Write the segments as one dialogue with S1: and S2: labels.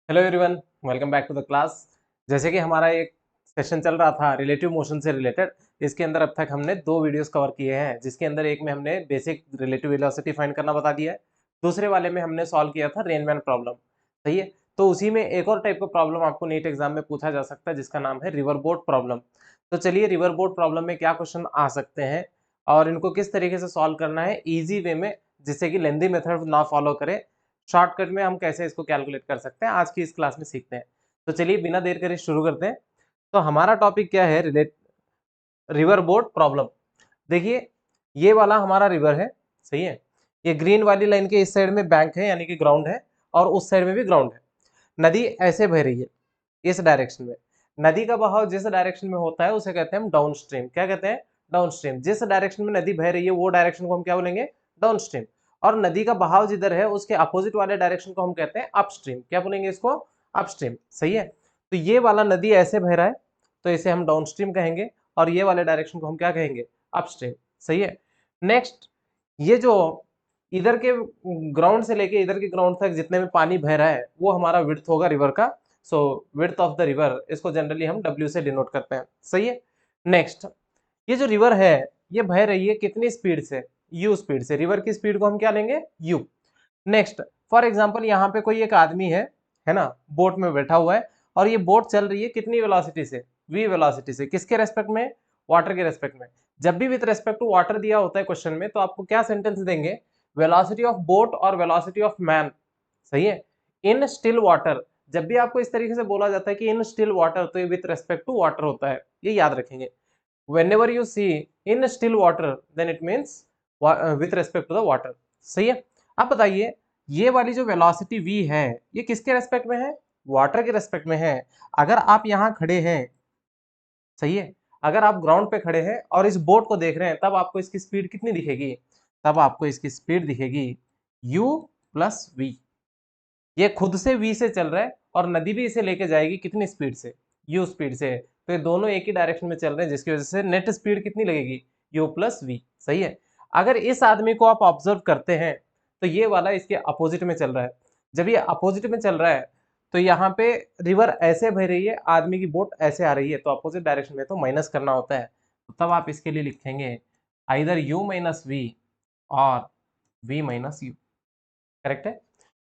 S1: Hello everyone, welcome back to the class. जैसे कि हमारा एक सेशन चल रहा था रिलेटिव मोशन से रिलेटेड, इसके अंदर अब तक हमने दो वीडियोस कवर किए हैं, जिसके अंदर एक में हमने बेसिक रिलेटिव वेलोसिटी फाइंड करना बता दिया है, दूसरे वाले में हमने सॉल्व किया था रेनमैन प्रॉब्लम। सही है। तो उसी में एक और टाइप का प्रॉब्लम आपको नीट एग्जाम में पूछा जा सकता है, जिसका नाम है रिवर बोट प्रॉब्लम। तो चलिए, रिवर बोट प्रॉब्लम में क्या क्वेश्चन आ सकते हैं और इनको किस तरीके से सॉल्व करना है ईजी वे में, जिससे कि लेंदी मेथड ना फॉलो करें, शॉर्टकट में हम कैसे इसको कैलकुलेट कर सकते हैं, आज की इस क्लास में सीखते हैं। तो चलिए बिना देर करे शुरू करते हैं। तो हमारा टॉपिक क्या है? River boat problem. देखिए, ये वाला हमारा रिवर है। सही है। ये ग्रीन वाली लाइन के इस साइड में बैंक है, यानी कि ग्राउंड है, और उस साइड में भी ग्राउंड है। नदी ऐसे बह रही है इस डायरेक्शन में। नदी का बहाव जिस डायरेक्शन में होता है उसे कहते हैं हम डाउन स्ट्रीम। क्या कहते हैं? Down stream. जिस डायरेक्शन में नदी बह रही है वो डायरेक्शन को हम क्या बोलेंगे? Down stream. और नदी का बहाव जिधर है उसके अपोजिट वाले डायरेक्शन को हम कहते हैं अपस्ट्रीम। क्या बोलेंगे इसको? अपस्ट्रीम। सही है। तो ये वाला नदी ऐसे बह रहा है तो इसे हम डाउन स्ट्रीम कहेंगे, और ये वाले डायरेक्शन को हम क्या कहेंगे? अपस्ट्रीम। सही है। नेक्स्ट, ये जो इधर के ग्राउंड से लेके इधर के ग्राउंड तक जितने में पानी बह रहा है वो हमारा विड्थ होगा रिवर का। सो विड्थ ऑफ द रिवर, इसको जनरली हम W से डिनोट करते हैं। सही है। नेक्स्ट, ये जो रिवर है ये बह रही है कितनी स्पीड से? U स्पीड से। रिवर की स्पीड को हम क्या लेंगे? U। नेक्स्ट, फॉर एग्जांपल यहाँ पे कोई एक आदमी है ना, बोट में बैठा हुआ है, और ये बोट चल रही है कितनी वेलोसिटी से? V वेलोसिटी से। किसके रेस्पेक्ट में? वाटर के रेस्पेक्ट में। जब भी विथ रेस्पेक्ट टू वाटर दिया होता है क्वेश्चन में, तो आपको क्या सेंटेंस देंगे? वेलोसिटी ऑफ बोट और वेलोसिटी ऑफ मैन। सही है। इन स्टिल वाटर, जब भी आपको इस तरीके से बोला जाता है कि इन स्टिल वाटर, तो ये विथ रेस्पेक्ट टू वाटर होता है, ये याद रखेंगे। whenever you see in still water then it means with respect to the water। सही है। अब बताइए, ये वाली जो वेलोसिटी v है ये किसके रेस्पेक्ट में है? वाटर के रेस्पेक्ट में है। अगर आप यहाँ खड़े हैं, सही है, अगर आप ग्राउंड पे खड़े हैं और इस बोट को देख रहे हैं, तब आपको इसकी स्पीड कितनी दिखेगी? तब आपको इसकी स्पीड दिखेगी u प्लस v। ये खुद से v से चल रहा है और नदी भी इसे लेके जाएगी कितनी स्पीड से? u स्पीड से। तो ये दोनों एक ही डायरेक्शन में चल रहे हैं, जिसकी वजह से नेट स्पीड कितनी लगेगी? u plus v। सही है। अगर इस आदमी को आप ऑब्जर्व करते हैं तो ये वाला इसके अपोजिट में चल रहा है। जब ये अपोजिट में चल रहा है तो यहाँ पे रिवर ऐसे बह रही है, आदमी की बोट ऐसे आ रही है, तो अपोजिट डायरेक्शन में तो माइनस करना होता है। तो तब आप इसके लिए लिखेंगे आइदर u माइनस वी और v माइनस यू। करेक्ट है।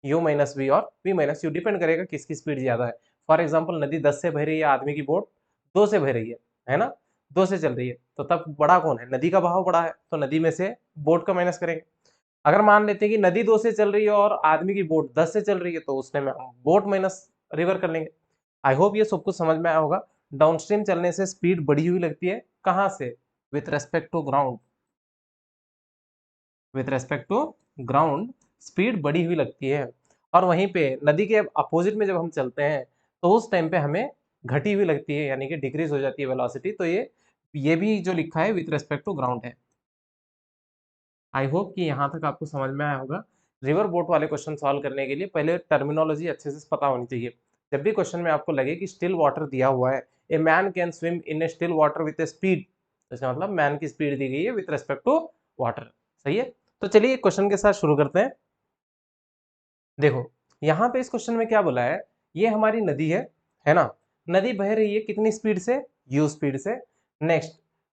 S1: u माइनस वी और v माइनस यू, डिपेंड करेगा किसकी स्पीड ज्यादा है। फॉर एग्जाम्पल, नदी 10 से बह रही है, आदमी की बोट 2 से बह रही है ना, 2 से चल रही है, तो तब बड़ा कौन है? नदी का बहाव बड़ा है, तो नदी में से बोट का माइनस करेंगे। अगर मान लेते हैं कि नदी 2 से चल रही है और आदमी की बोट 10 से चल रही है, तो उसने में हम बोट माइनस रिवर कर लेंगे। आई होप ये सब कुछ समझ में आया होगा। डाउनस्ट्रीम चलने से स्पीड बढ़ी हुई लगती है, कहाँ से? With respect to ground. With respect to ground speed बढ़ी हुई लगती है, और वहीं पे नदी के अपोजिट में जब हम चलते हैं तो उस टाइम पे हमें घटी हुई लगती है, यानी कि डिक्रीज हो जाती है वेलोसिटी। तो ये भी जो लिखा है विथ रेस्पेक्ट टू ग्राउंड है। आई होप कि यहाँ तक आपको समझ में आया होगा। रिवर बोट वाले क्वेश्चन सॉल्व करने के लिए पहले टर्मिनोलॉजी अच्छे से पता होनी चाहिए। जब भी क्वेश्चन में आपको लगे कि स्टिल वाटर दिया हुआ है, a man can swim in A still water with A speed, तो इसका मतलब मैन की स्पीड दी गई है विथ रेस्पेक्ट टू वाटर। सही है। तो चलिए क्वेश्चन के साथ शुरू करते हैं। देखो, यहाँ पे इस क्वेश्चन में क्या बोला है? ये हमारी नदी है ना। नदी बह रही है कितनी स्पीड से? u स्पीड से। नेक्स्ट,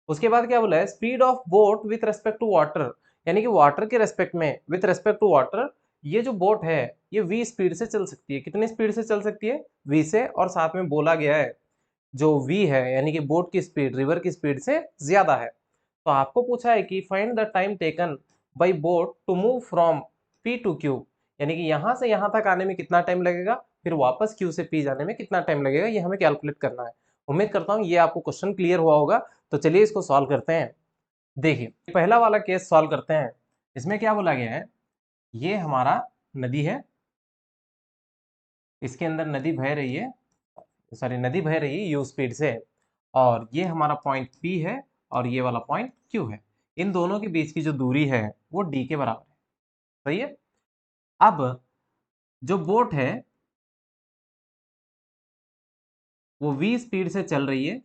S1: उसके बाद क्या बोला है? Speed of boat with respect to water, यानी कि वाटर के रेस्पेक्ट में, विथ रेस्पेक्ट टू वाटर, ये जो बोट है ये v स्पीड से चल सकती है। कितनी स्पीड से चल सकती है? v से। और साथ में बोला गया है जो v है, यानी कि बोट की स्पीड रिवर की स्पीड से ज्यादा है। तो आपको पूछा है कि find the time taken by boat to move from P to Q, यानी कि यहां से यहां तक आने में कितना टाइम लगेगा, फिर वापस Q से P जाने में कितना टाइम लगेगा, ये हमें कैलकुलेट करना है। उम्मीद करता हूं ये आपको क्वेश्चन क्लियर हुआ होगा। तो चलिए इसको सॉल्व करते हैं। देखिए, पहला वाला केस सॉल्व करते हैं। इसमें क्या बोला गया है? ये हमारा नदी है, इसके अंदर नदी बह रही है, सॉरी नदी बह रही है यू स्पीड से, और ये हमारा पॉइंट P है और ये वाला पॉइंट Q है। इन दोनों के बीच की जो दूरी है वो D के बराबर है। सही है। अब जो बोट है वो V स्पीड से चल रही है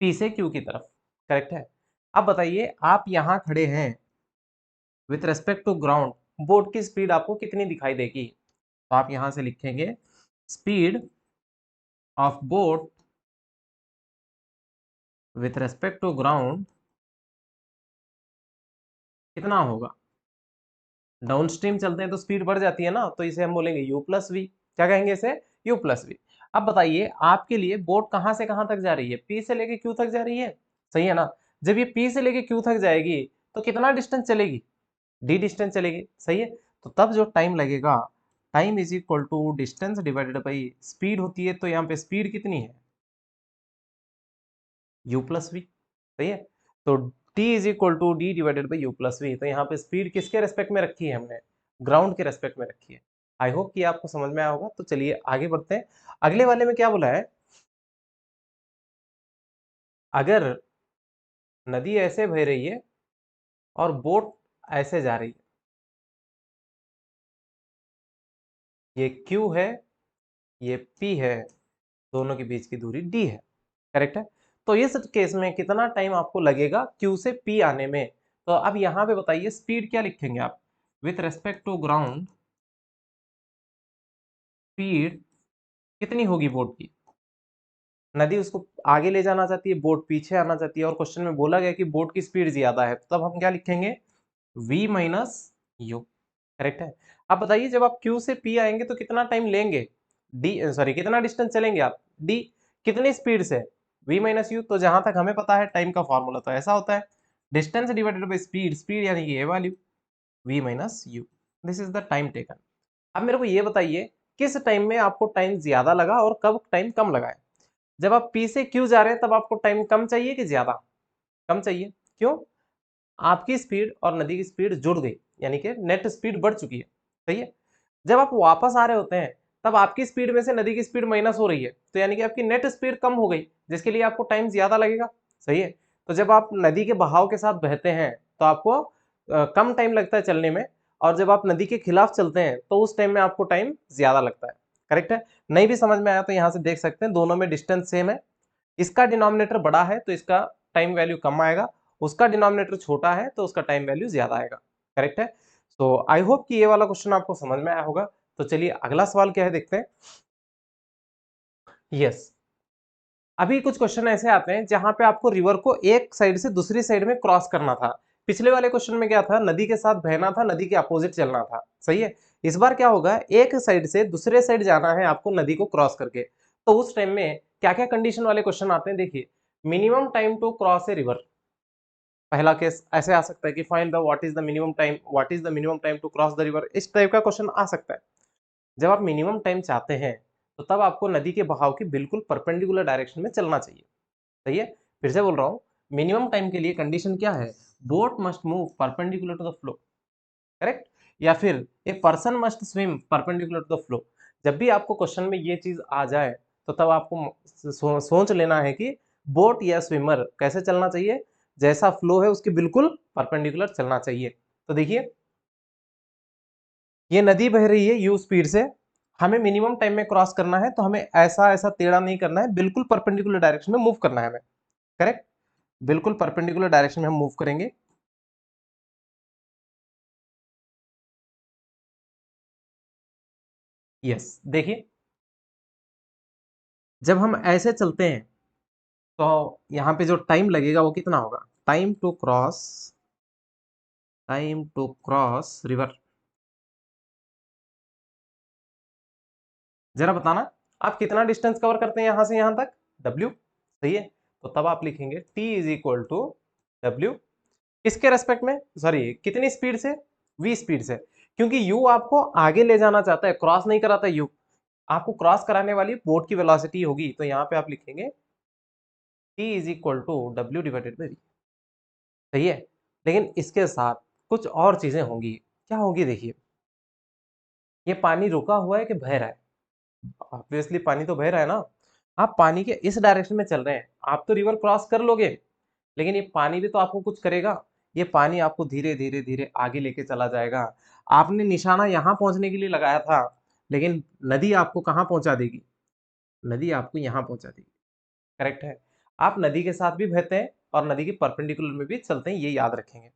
S1: P से Q की तरफ। करेक्ट है। अब बताइए, आप यहां खड़े हैं, with respect to ground boat की स्पीड आपको कितनी दिखाई देगी? तो आप यहां से लिखेंगे speed of boat with respect to ground कितना होगा। डाउन स्ट्रीम चलते हैं तो स्पीड बढ़ जाती है ना, तो इसे हम बोलेंगे u प्लस वी। क्या कहेंगे इसे? u plus V. अब बताइए आपके लिए बोट कहां से कहां तक जा रही है? p से लेके q तक जा रही है, सही है ना। जब ये p से लेके q तक जाएगी तो कितना डिस्टेंस चलेगी? d डिस्टेंस चलेगी, सही है। तो तब जो टाइम लगेगा, time is equal to distance divided by speed होती है, तो यहाँ पे स्पीड कितनी है? u प्लस वी, सही है। तो t is equal to D divided by U plus V. तो यहाँ पे स्पीड किसके रेस्पेक्ट में रखी है हमने? ग्राउंड के रेस्पेक्ट में रखी है। आई होप कि आपको समझ में आया होगा। तो चलिए आगे बढ़ते हैं। अगले वाले में क्या बोला है? अगर नदी ऐसे बह रही है और बोट ऐसे जा रही है, ये q है, ये p है, दोनों के बीच की दूरी d है, करेक्ट है। तो इस केस में कितना टाइम आपको लगेगा q से p आने में? तो अब यहाँ पे बताइए स्पीड क्या लिखेंगे आप? With respect to ground speed कितनी होगी बोट की? नदी उसको आगे ले जाना चाहती है, बोट पीछे आना चाहती है, और क्वेश्चन में बोला गया कि बोट की स्पीड ज्यादा है, तब हम क्या लिखेंगे? v माइनस यू, करेक्ट है। अब बताइए जब आप q से p आएंगे तो कितना टाइम लेंगे? कितना डिस्टेंस चलेंगे आप? d कितनी स्पीड से? v minus you. तो जहां तक हमें पता है टाइम का फॉर्मूला तो ऐसा होता है, distance divided by speed, speed यानी कि ये value v minus you. This is the time taken. अब मेरे को ये बताइए किस टाइम में आपको टाइम ज्यादा लगा और कब टाइम कम लगा है? जब आप P से Q जा रहे हैं तब आपको टाइम कम चाहिए कि ज्यादा? कम चाहिए। क्यों? आपकी स्पीड और नदी की स्पीड जुड़ गई, यानी कि नेट स्पीड बढ़ चुकी है, सही है। जब आप वापस आ रहे होते हैं तब आपकी स्पीड में से नदी की स्पीड माइनस हो रही है, तो यानी कि आपकी नेट स्पीड कम हो गई, जिसके लिए आपको टाइम ज्यादा लगेगा, सही है। तो जब आप नदी के बहाव के साथ बहते हैं तो आपको कम टाइम लगता है चलने में, और जब आप नदी के खिलाफ चलते हैं तो उस टाइम में आपको टाइम ज्यादा लगता है, करेक्ट है। नहीं भी समझ में आया तो यहाँ से देख सकते हैं दोनों में डिस्टेंस सेम है। इसका डिनोमिनेटर बड़ा है तो इसका टाइम वैल्यू कम आएगा, उसका डिनोमिनेटर छोटा है तो उसका टाइम वैल्यू ज्यादा आएगा, करेक्ट है। तो आई होप कि ये वाला क्वेश्चन आपको समझ में आया होगा। तो चलिए अगला सवाल क्या है देखते हैं। यस, अभी कुछ क्वेश्चन ऐसे आते हैं जहां पे आपको रिवर को एक साइड से दूसरी साइड में क्रॉस करना था। पिछले वाले क्वेश्चन में क्या था? नदी के साथ बहना था, नदी के अपोजिट चलना था, सही है। इस बार क्या होगा? एक साइड से दूसरे साइड जाना है आपको नदी को क्रॉस करके। तो उस टाइम में क्या क्या कंडीशन वाले क्वेश्चन आते हैं देखिए। Minimum time to cross a river, पहला केस ऐसे आ सकता है कि find the what is the minimum time to cross the river, इस टाइप का क्वेश्चन आ सकता है। जब आप मिनिमम टाइम चाहते हैं तो तब आपको नदी के बहाव की बिल्कुल परपेंडिकुलर डायरेक्शन में चलना चाहिए, सही है। फिर से बोल रहा हूँ, मिनिमम टाइम के लिए कंडीशन क्या है? Boat must move perpendicular to the flow, correct. या फिर a person must swim perpendicular to the flow. जब भी आपको क्वेश्चन में ये चीज आ जाए तो तब आपको सोच लेना है कि बोट या स्विमर कैसे चलना चाहिए, जैसा फ्लो है उसके बिल्कुल परपेंडिकुलर चलना चाहिए। तो देखिए ये नदी बह रही है यू स्पीड से, हमें मिनिमम टाइम में क्रॉस करना है, तो हमें ऐसा ऐसा टेढ़ा नहीं करना है, बिल्कुल परपेंडिकुलर डायरेक्शन में मूव करना है हमें, करेक्ट। बिल्कुल परपेंडिकुलर डायरेक्शन में हम मूव करेंगे। यस, देखिए जब हम ऐसे चलते हैं तो यहाँ पे जो टाइम लगेगा वो कितना होगा? टाइम टू क्रॉस रिवर, जरा बताना आप कितना डिस्टेंस कवर करते हैं यहां से यहां तक? W, सही है। तो तब आप लिखेंगे T is equal to W, किसके रेस्पेक्ट में? सॉरी, कितनी स्पीड से? V स्पीड से, क्योंकि U आपको आगे ले जाना चाहता है, क्रॉस नहीं कराता। U आपको क्रॉस कराने वाली बोट की वेलोसिटी होगी, तो यहाँ पे आप लिखेंगे T is equal to W divided by V, सही है। लेकिन इसके साथ कुछ और चीजें होंगी। क्या होगी? देखिए ये पानी रुका हुआ है कि बह रहा है? ऑब्वियसली पानी तो बह रहा है ना। आप पानी के इस डायरेक्शन में चल रहे हैं, आप तो रिवर क्रॉस कर लोगे, लेकिन ये पानी भी तो आपको कुछ करेगा। ये पानी आपको धीरे धीरे धीरे आगे लेके चला जाएगा। आपने निशाना यहाँ पहुंचने के लिए लगाया था, लेकिन नदी आपको कहाँ पहुंचा देगी? नदी आपको यहाँ पहुंचा देगी, करेक्ट है। आप नदी के साथ भी बहते हैं और नदी के परपेंडिकुलर में भी चलते हैं, ये याद रखेंगे।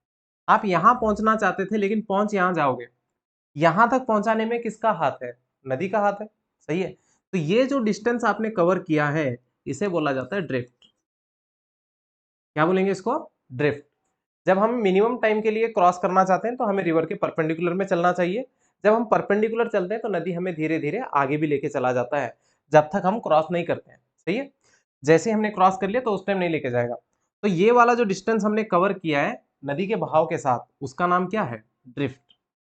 S1: आप यहाँ पहुंचना चाहते थे लेकिन पहुंच यहाँ जाओगे, यहां तक पहुंचाने में किसका हाथ है? नदी का हाथ है, सही है। तो ये जो डिस्टेंस आपने कवर किया है इसे बोला जाता है ड्रिफ्ट। क्या बोलेंगे इसको? ड्रिफ्ट। जब हम मिनिमम टाइम के लिए क्रॉस करना चाहते हैं तो हमें रिवर के परपेंडिकुलर में चलना चाहिए। जब हम परपेंडिकुलर चलते हैं तो नदी हमें धीरे धीरे आगे भी लेके चला जाता है जब तक हम क्रॉस नहीं करते हैं। सही है, जैसे हमने क्रॉस कर लिया तो उस टाइम नहीं लेके जाएगा। तो ये वाला जो डिस्टेंस हमने कवर किया है नदी के बहाव के साथ उसका नाम क्या है? ड्रिफ्ट।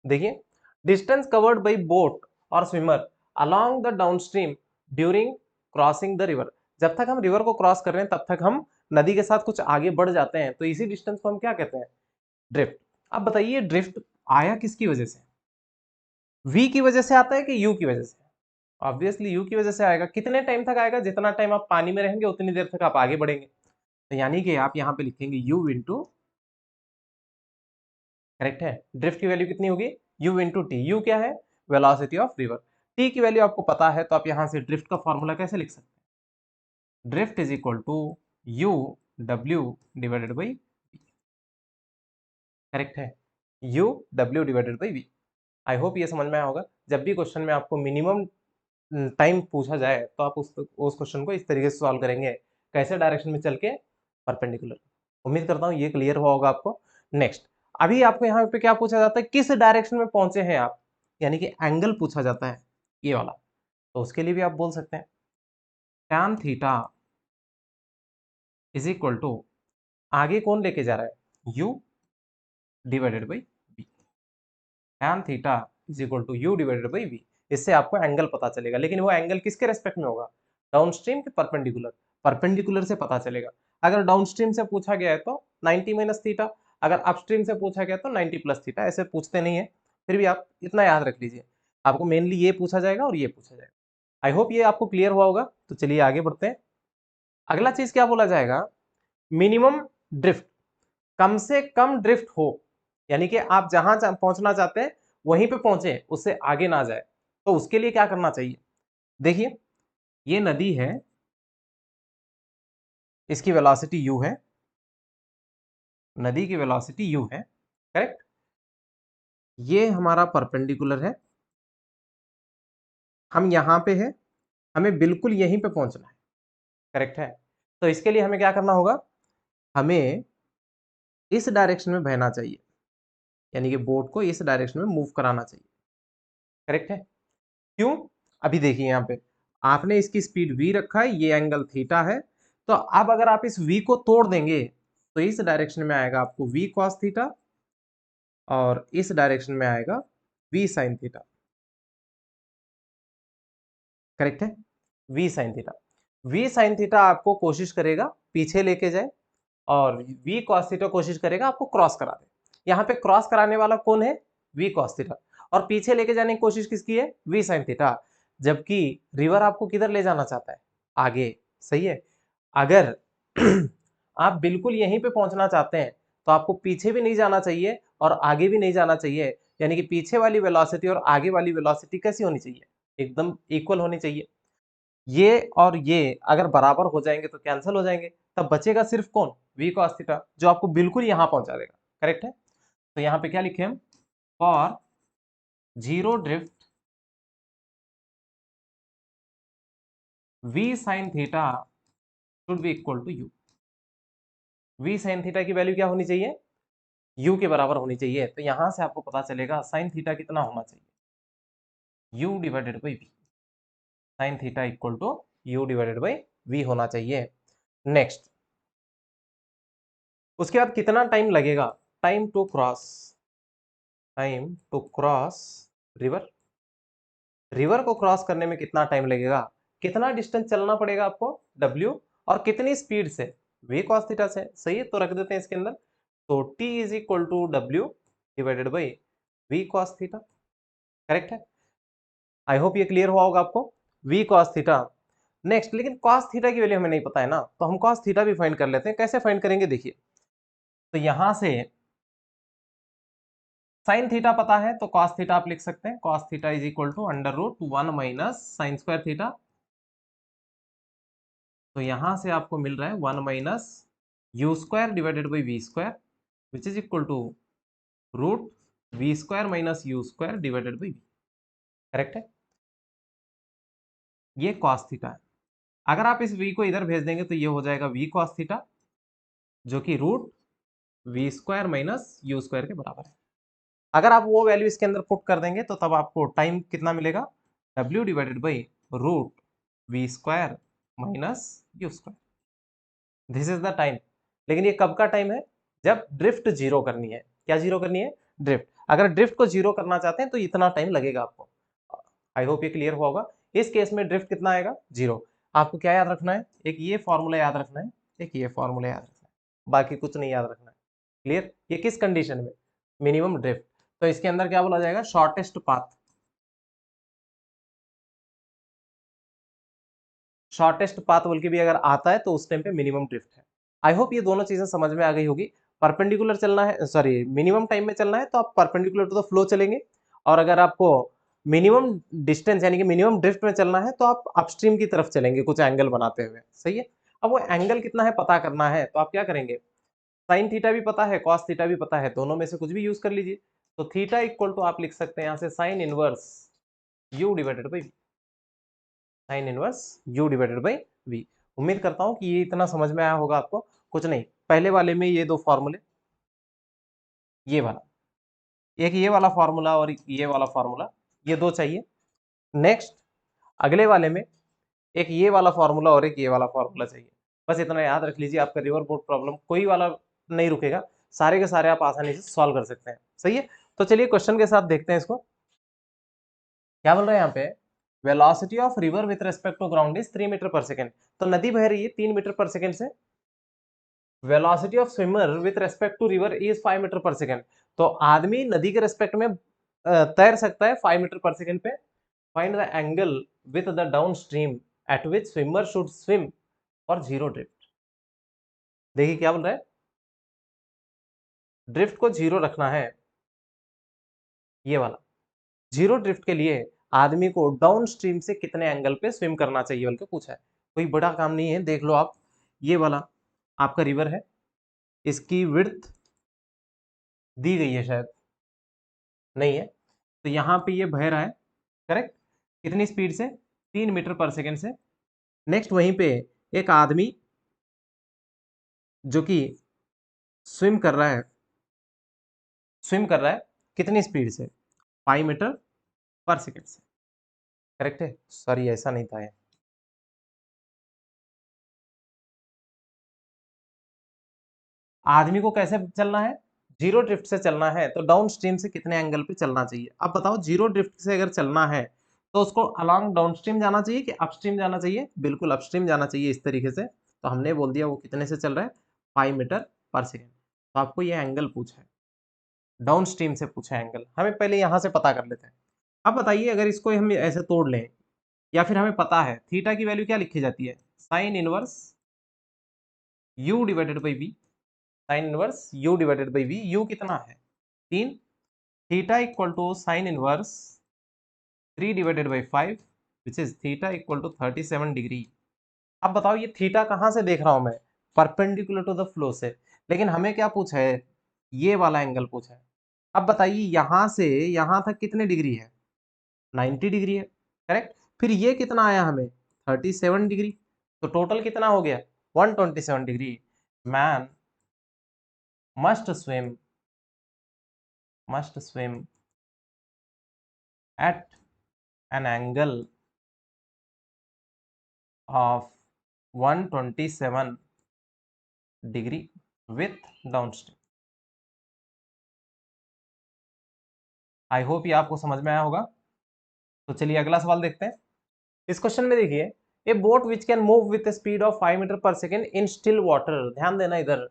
S1: देखिए, डिस्टेंस कवर्ड बाई बोट और swimmer along the downstream during crossing the river. जब तक हम रिवर को क्रॉस कर रहे हैं तब तक हम नदी के साथ कुछ आगे बढ़ जाते हैं तो इसी डिस्टेंस को हम क्या कहते हैं? ड्रिफ्ट। अब बताइए ड्रिफ्ट आया किसकी वजह से? v की वजह से आता है कि u की वजह से? ऑब्वियसली u की वजह से आएगा। कितने टाइम तक आएगा? जितना टाइम आप पानी में रहेंगे उतनी देर तक आप आगे बढ़ेंगे। तो यानी कि आप यहाँ पे लिखेंगे u इंटू, करेक्ट है, ड्रिफ्ट की वैल्यू कितनी होगी? u into T. u क्या है? Velocity of river. t की वैल्यू आपको पता है तो आप यहाँ से ड्रिफ्ट का फॉर्मूला कैसे लिख सकते हैं? Drift is equal to u w divided by, correct है, u w divided by v। I hope ये समझ में आया होगा। जब भी क्वेश्चन में आपको मिनिमम टाइम पूछा जाए तो आप उस क्वेश्चन को इस तरीके से सॉल्व करेंगे, कैसे डायरेक्शन में चल के? परपेंडिकुलर। उम्मीद करता हूँ ये क्लियर हुआ होगा आपको। नेक्स्ट, अभी आपको यहाँ पे क्या पूछा जाता है? किस डायरेक्शन में पहुंचे हैं आप, यानी कि एंगल पूछा जाता है ये वाला। तो उसके लिए भी आप बोल सकते हैं tan theta is equal to, आगे कौन लेके जा रहा है? u divided by v। tan theta is equal to u divided by v। इससे आपको एंगल पता चलेगा, लेकिन वो एंगल किसके रेस्पेक्ट में होगा? डाउनस्ट्रीम के परपेंडिकुलर। परपेंडिकुलर से पता चलेगा। अगर डाउनस्ट्रीम से पूछा गया है तो 90 माइनस थीटा, अगर अपस्ट्रीम से पूछा गया तो 90 प्लस थीटा। ऐसे पूछते नहीं है, फिर भी आप इतना याद रख लीजिए, आपको मेनली ये पूछा जाएगा और ये पूछा जाएगा। आई होप ये आपको क्लियर हुआ होगा। तो चलिए आगे बढ़ते हैं। अगला चीज क्या बोला जाएगा? Minimum drift. कम से कम ड्रिफ्ट हो, यानी कि आप जहां पहुंचना चाहते हैं वहीं पे पहुंचे, उससे आगे ना जाए। तो उसके लिए क्या करना चाहिए? देखिए, ये नदी है, इसकी वेलोसिटी u है, नदी की वेलोसिटी u है, करेक्ट। ये हमारा परपेंडिकुलर है, हम यहां पे है, हमें बिल्कुल यहीं पे पहुंचना है, करेक्ट है। तो इसके लिए हमें क्या करना होगा? हमें इस डायरेक्शन में बहना चाहिए, यानी कि बोट को इस डायरेक्शन में मूव कराना चाहिए, करेक्ट है। क्यों? अभी देखिए यहाँ पे आपने इसकी स्पीड v रखा है, ये एंगल थीटा है। तो अब अगर आप इस v को तोड़ देंगे तो इस डायरेक्शन में आएगा आपको v cos थीटा और इस डायरेक्शन में आएगा v sin थीटा, करेक्ट है। v sin theta, v sin theta आपको कोशिश करेगा पीछे लेके जाए और v cos थीटा कोशिश करेगा आपको क्रॉस करा दे। यहाँ पे क्रॉस कराने वाला कौन है? v cos theta. और पीछे लेके जाने की कोशिश किसकी है? v sin theta. जबकि रिवर आपको किधर ले जाना चाहता है? आगे। सही है। अगर आप बिल्कुल यहीं पे पहुंचना चाहते हैं तो आपको पीछे भी नहीं जाना चाहिए और आगे भी नहीं जाना चाहिए, यानी कि पीछे वाली वेलोसिटी और आगे वाली वेलोसिटी कैसी होनी चाहिए? एकदम इक्वल होनी चाहिए। ये और ये अगर बराबर हो जाएंगे तो कैंसिल हो जाएंगे, तब बचेगा सिर्फ कौन? v cos थीटा, जो आपको बिल्कुल यहां पहुंचा देगा, करेक्ट है। तो यहाँ पे क्या लिखे हम? For zero drift v sin theta should be equal to u। v sin theta की वैल्यू क्या होनी चाहिए? u के बराबर होनी चाहिए। तो यहां से आपको पता चलेगा sin थीटा कितना होना चाहिए? u divided by v। sin theta equal to u divided by v होना चाहिए। नेक्स्ट, उसके बाद कितना टाइम लगेगा? Time to cross, time to cross river. River को क्रॉस करने में कितना टाइम लगेगा? कितना डिस्टेंस चलना पड़ेगा आपको? w। और कितनी स्पीड से? v cos थीटा से। सही है, तो रख देते हैं इसके अंदर। तो t is equal to w divided by v cos theta, correct है। आई होप ये क्लियर हुआ होगा आपको। v cos theta. नेक्स्ट, लेकिन cos थीटा की वैल्यू हमें नहीं पता है ना, तो हम cos थीटा भी फाइंड कर लेते हैं। कैसे फाइंड करेंगे? देखिए, तो यहां से साइन थीटा पता है तो cos थीटा आप लिख सकते हैं। cos theta is equal to under root 1 minus sine square theta. तो यहां से आपको मिल रहा है 1 minus u square divided by v square which is equal to root v square minus u square divided by v, correct है। ये cos theta है। अगर आप इस v को इधर भेज देंगे तो ये हो जाएगा v कॉस थीटा, जो कि root v square minus u square के बराबर है। अगर आप वो वैल्यू इसके अंदर पुट कर देंगे तो तब आपको टाइम कितना मिलेगा, w divided by root v square minus u square, this is the time. लेकिन ये कब का टाइम है, जब ड्रिफ्ट जीरो करनी है। क्या जीरो करनी है, ड्रिफ्ट। अगर ड्रिफ्ट को जीरो करना चाहते हैं तो इतना टाइम लगेगा आपको। आई होप ये क्लियर हुआ होगा। इस केस में ड्रिफ्ट कितना आएगा, जीरो। आपको क्या याद रखना है, एक ये फॉर्मूला याद रखना है, एक ये फॉर्मूला याद रखना है, बाकी कुछ नहीं याद रखना है। क्लियर। ये किस कंडीशन में, मिनिमम ड्रिफ्ट। तो इसके अंदर क्या बोला जाएगा, शॉर्टेस्ट पाथ। शॉर्टेस्ट पाथ बोल के भी अगर आता है तो उस टाइम पे मिनिमम ड्रिफ्ट है। आई होप ये दोनों चीजें समझ में आ गई होगी। परपेंडिकुलर चलना है, सॉरी मिनिमम टाइम में चलना है तो आप परपेंडिकुलर टू द फ्लो चलेंगे, और अगर आपको मिनिमम डिस्टेंस यानी कि मिनिमम ड्रिफ्ट में चलना है तो आप अपस्ट्रीम की तरफ चलेंगे कुछ एंगल बनाते हुए। सही है। अब वो एंगल कितना है पता करना है तो आप क्या करेंगे, साइन थीटा भी पता है, कॉस थीटा भी पता है, दोनों में से कुछ भी यूज कर लीजिए। तो थीटा इक्वल टू आप लिख सकते हैं यहाँ से sine inverse u divided by sine inverse u divided by v. उम्मीद करता हूं कि ये इतना समझ में आया होगा आपको। कुछ नहीं, पहले वाले में ये दो फॉर्मूले, ये वाला, एक ये वाला फॉर्मूला और ये वाला फॉर्मूला, ये दो चाहिए। नेक्स्ट अगले वाले में एक ये वाला फॉर्मूला और एक ये वाला फॉर्मूला चाहिए। बस इतना याद रख लीजिए, आपका रिवर बोर्ड प्रॉब्लम कोई वाला नहीं रुकेगा, सारे के सारे आप आसानी से सॉल्व कर सकते हैं। सही है। तो चलिए क्वेश्चन के साथ देखते हैं इसको। क्या बोल रहे हैं यहाँ पे, velocity of river with respect to ground is 3 metre per second. तो नदी बह रही है 3 मीटर पर सेकेंड से, velocity of swimmer with respect to river is 5 metre per second. तो आदमी नदी के रेस्पेक्ट में तैर सकता है 5 मीटर पर सेकेंड पे। Find the angle with the down stream eight which swimmer should swim for zero drift. देखिए क्या बोल रहा है, ड्रिफ्ट को जीरो रखना है, ये वाला जीरो ड्रिफ्ट के लिए आदमी को डाउन स्ट्रीम से कितने एंगल पे स्विम करना चाहिए बल्कि पूछा है। कोई बड़ा काम नहीं है, देख लो आप। ये वाला आपका रिवर है, इसकी विड्थ दी गई है शायद, नहीं है, तो यहाँ पे ये बह रहा है, करेक्ट। कितनी स्पीड से, 3 मीटर पर सेकेंड से। नेक्स्ट वहीं पे एक आदमी जो कि स्विम कर रहा है, स्विम कर रहा है कितनी स्पीड से, 5 मीटर पर सेकेंड से। करेक्ट है, सॉरी ऐसा नहीं था ये। आदमी को कैसे चलना है, जीरो ड्रिफ्ट से चलना है, तो डाउन स्ट्रीम से कितने एंगल पे चलना चाहिए। अब बताओ, जीरो ड्रिफ्ट से अगर चलना है तो उसको अलोंग डाउन स्ट्रीम जाना चाहिए कि अपस्ट्रीम जाना चाहिए, बिल्कुल अपस्ट्रीम जाना चाहिए इस तरीके से। तो हमने बोल दिया वो कितने से चल रहा है, 5 मीटर पर सेकेंड। तो आपको ये एंगल पूछा है, डाउन स्ट्रीम से पूछा है एंगल, हमें पहले यहां से पता कर लेते हैं। अब बताइए अगर इसको हम ऐसे तोड़ लें, या फिर हमें पता है थीटा की वैल्यू क्या लिखी जाती है, sine inverse u divided by v. Sine inverse u divided by v, u कितना है 3, थीटा equal to sine inverse 3 divided by 5 which is theta equal to 37 degree. अब बताओ ये थीटा कहाँ से देख रहा हूं मैं, परपेंडिकुलर टू द फ्लो से, लेकिन हमें क्या पूछा है, ये वाला एंगल पूछा है। अब बताइए यहां से यहां तक कितने डिग्री है, 90 डिग्री है, करेक्ट। फिर ये कितना आया हमें, 37 डिग्री। तो टोटल कितना हो गया, 127 degree. Man must swim at an angle of 127 degree with downstream। I hope ये आपको समझ में आया होगा। तो चलिए अगला सवाल देखते हैं। इस क्वेश्चन में देखिए, a boat which can move with speed of 5 metre per second in still water. ध्यान देना इधर,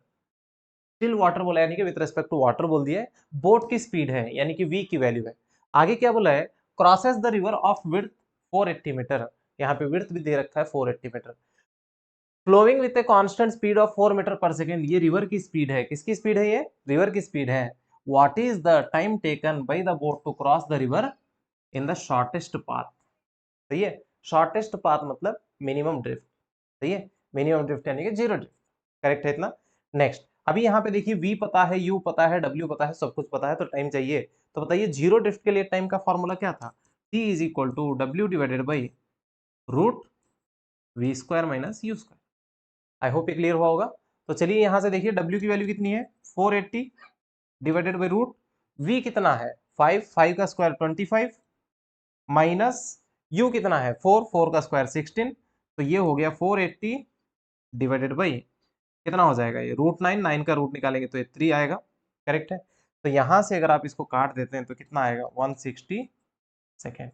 S1: स्टिल वाटर बोला यानी कि विथ रेस्पेक्ट टू वाटर बोल दिया है, बोट की स्पीड है यानी कि v की वैल्यू है। आगे क्या बोला है, crosses the river of width 480 metre. यहाँ पे विड्थ भी दे रखा है 480 metre, flowing with a constant speed of 4 metre per second. ये रिवर की स्पीड है, किसकी स्पीड है, ये रिवर की स्पीड है। What is the time taken by the boat to cross the river in the shortest path. सही है, शॉर्टेस्ट पाथ मतलब मिनिमम ड्रिफ्ट। सही है, मिनिमम ड्रिफ्ट यानी कि जीरो ड्रिफ्ट। करेक्ट है इतना। नेक्स्ट अभी यहाँ पे देखिए, v पता है, u पता है, w पता है, सब कुछ पता है, तो टाइम चाहिए। तो बताइए जीरो ड्रिफ्ट के लिए टाइम का फॉर्मूला क्या था, t इज इक्वल टू डब्ल्यू divided by root v square minus u square. I hope ये क्लियर हुआ होगा। तो चलिए यहाँ से देखिए w की वैल्यू कितनी है 480 डिवाइडेड बाई रूट v कितना है 5 का स्क्वायर 25 माइनस u कितना है 4 का स्क्वायर 16। तो ये हो गया 480 डिवाइडेड बाई कितना हो जाएगा ये √9 का रूट निकालेंगे तो ये 3 आएगा। करेक्ट है। तो यहाँ से अगर आप इसको काट देते हैं तो कितना आएगा 160 सेकेंड।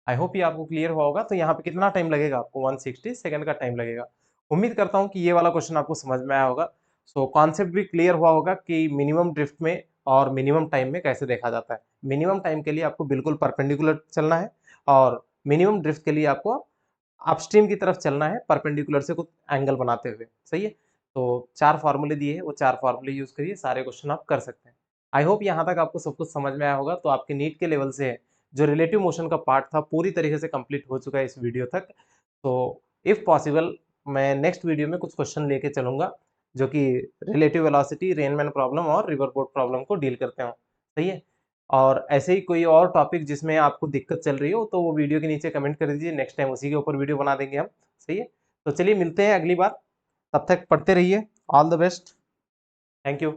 S1: आई होप ये आपको क्लियर हुआ होगा। तो यहाँ पे कितना टाइम लगेगा आपको 160 सेकेंड का टाइम लगेगा। उम्मीद करता हूँ कि ये वाला क्वेश्चन आपको समझ में आया होगा। सो कॉन्सेप्ट भी क्लियर हुआ होगा कि मिनिमम ड्रिफ्ट में और मिनिमम टाइम में कैसे देखा जाता है। मिनिमम टाइम के लिए आपको बिल्कुल परपेंडिकुलर चलना है और मिनिमम ड्रिफ्ट के लिए आपको अपस्ट्रीम की तरफ चलना है परपेंडिकुलर से कुछ एंगल बनाते हुए। सही है। तो 4 फार्मूले दिए हैं, वो 4 फार्मूले यूज करिए, सारे क्वेश्चन आप कर सकते हैं। आई होप यहाँ तक आपको सब कुछ समझ में आया होगा। तो आपके नीट के लेवल से जो रिलेटिव मोशन का पार्ट था पूरी तरीके से कंप्लीट हो चुका है इस वीडियो तक। तो इफ पॉसिबल मैं नेक्स्ट वीडियो में कुछ क्वेश्चन लेके चलूंगा जो कि रिलेटिव वेलोसिटी, रेनमैन प्रॉब्लम और रिवर बोट प्रॉब्लम को डील करते हो। सही है। और ऐसे ही कोई और टॉपिक जिसमें आपको दिक्कत चल रही हो तो वो वीडियो के नीचे कमेंट कर दीजिए, नेक्स्ट टाइम उसी के ऊपर वीडियो बना देंगे हम। सही है। तो चलिए मिलते हैं अगली बार, तब तक पढ़ते रहिए। All the best. Thank you.